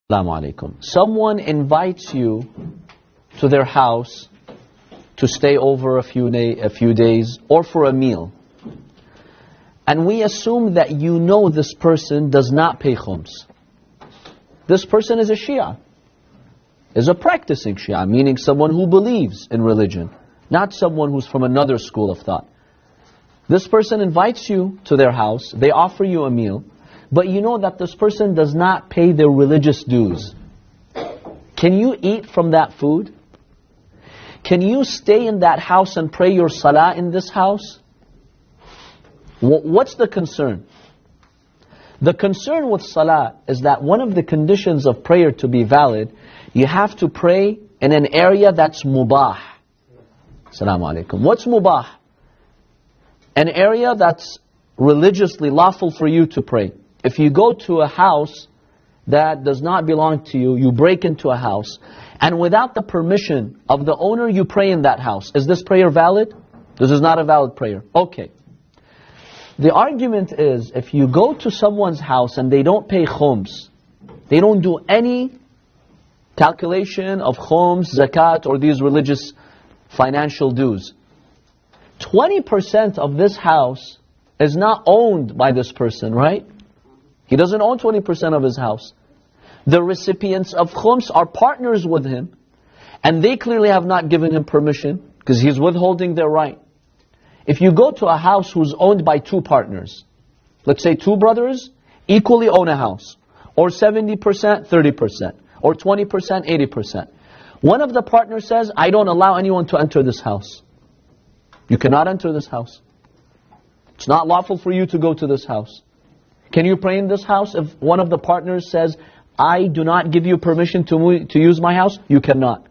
Assalamu alaikum. Someone invites you to their house to stay over a few days or for a meal. And we assume that you know this person does not pay khums. This person is a Shia, is a practicing Shia, meaning someone who believes in religion, not someone who's from another school of thought. This person invites you to their house, they offer you a meal, but you know that this person does not pay their religious dues. Can you eat from that food? Can you stay in that house and pray your salah in this house? What's the concern? The concern with salah is that one of the conditions of prayer to be valid, you have to pray in an area that's mubah. Assalamu alaikum. What's mubah? An area that's religiously lawful for you to pray. If you go to a house that does not belong to you, you break into a house, and without the permission of the owner, you pray in that house. Is this prayer valid? This is not a valid prayer. Okay. The argument is, if you go to someone's house and they don't pay khums, they don't do any calculation of khums, zakat, or these religious financial dues, 20% of this house is not owned by this person, right? He doesn't own 20% of his house. The recipients of khums are partners with him, and they clearly have not given him permission because he's withholding their right. If you go to a house who's owned by two partners, let's say two brothers equally own a house, or 70%, 30%, or 20%, 80%. One of the partners says, I don't allow anyone to enter this house. You cannot enter this house. It's not lawful for you to go to this house. Can you pray in this house? If one of the partners says, I do not give you permission to use my house, you cannot.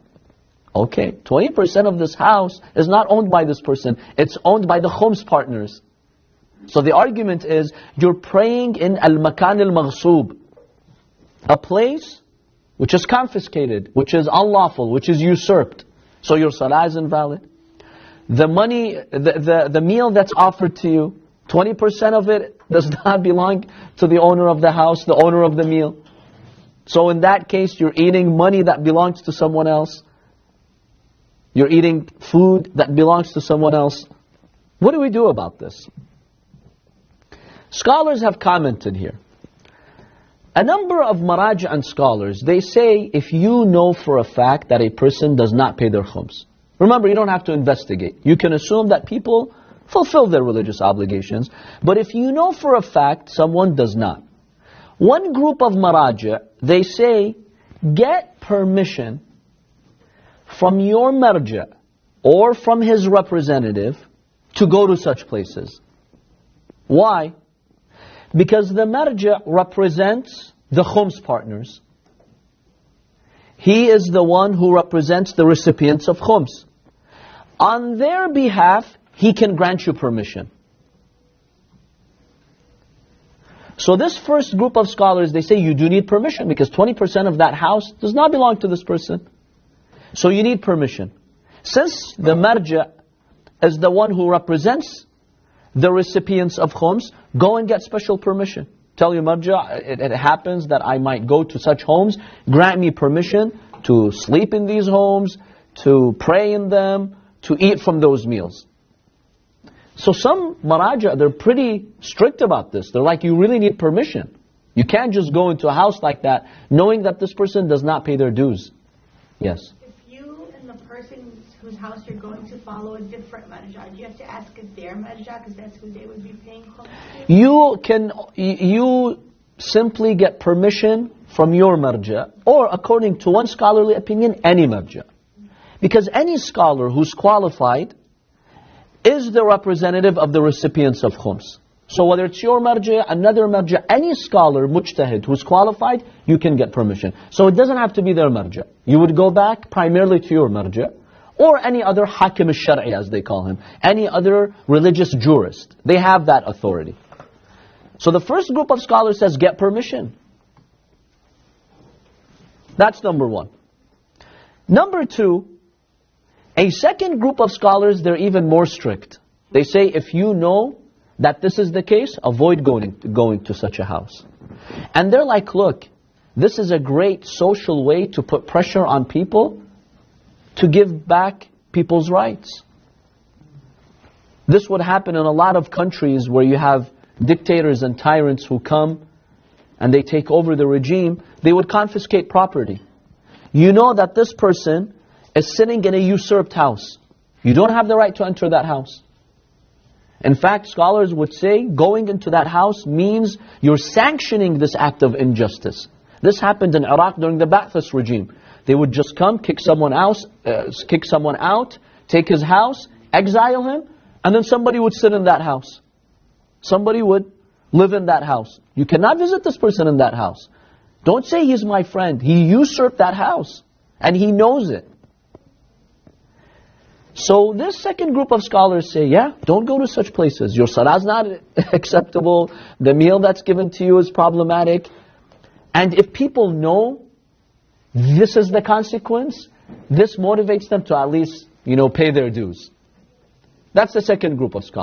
Okay, 20% of this house is not owned by this person. It's owned by the khums partners. So the argument is, you're praying in al-makan al-maghsoob, a place which is confiscated, which is unlawful, which is usurped. So your salah is invalid. The money, the meal that's offered to you, 20% of it does not belong to the owner of the house, the owner of the meal. So in that case, you're eating money that belongs to someone else. You're eating food that belongs to someone else. What do we do about this? Scholars have commented here. A number of maraja and scholars, they say if you know for a fact that a person does not pay their khums. Remember, you don't have to investigate. You can assume that people fulfill their religious obligations. But if you know for a fact someone does not, one group of maraja, they say, get permission from your marja or from his representative to go to such places. Why? Because the marja represents the khums partners. He is the one who represents the recipients of khums. On their behalf, he can grant you permission. So this first group of scholars, they say you do need permission because 20% of that house does not belong to this person. So you need permission. Since the marja is the one who represents the recipients of khums, go and get special permission. Tell your marja, it happens that I might go to such homes, grant me permission to sleep in these homes, to pray in them, to eat from those meals. So some maraja, they're pretty strict about this. They're like, you really need permission. You can't just go into a house like that knowing that this person does not pay their dues. Yes? If you and the person whose house you're going to follow a different marja, do you have to ask if their marja, because that's who they would be paying khums to? You simply get permission from your marja, or according to one scholarly opinion, any marja. Because any scholar who's qualified is the representative of the recipients of khums. So whether it's your marja, another marja, any scholar, mujtahid, who's qualified, you can get permission. So it doesn't have to be their marja. You would go back primarily to your marja, or any other hakim al-shar'i, as they call him, any other religious jurist. They have that authority. So the first group of scholars says, get permission. That's number one. Number two, a second group of scholars, they're even more strict. They say if you know that this is the case, avoid going to such a house. And they're like, look, This is a great social way to put pressure on people to give back people's rights. This would happen in a lot of countries where you have dictators and tyrants who come and they take over the regime. They would confiscate property. You know that this person is sitting in a usurped house. You don't have the right to enter that house. In fact, scholars would say going into that house means you're sanctioning this act of injustice. This happened in Iraq during the Ba'athist regime. They would just come, kick someone out, take his house, exile him, and then somebody would sit in that house. Somebody would live in that house. You cannot visit this person in that house. Don't say he's my friend. He usurped that house, and he knows it. So this second group of scholars say, yeah, don't go to such places. Your salah is not acceptable. The meal that's given to you is problematic. And if people know this is the consequence, this motivates them to at least, pay their dues. That's the second group of scholars.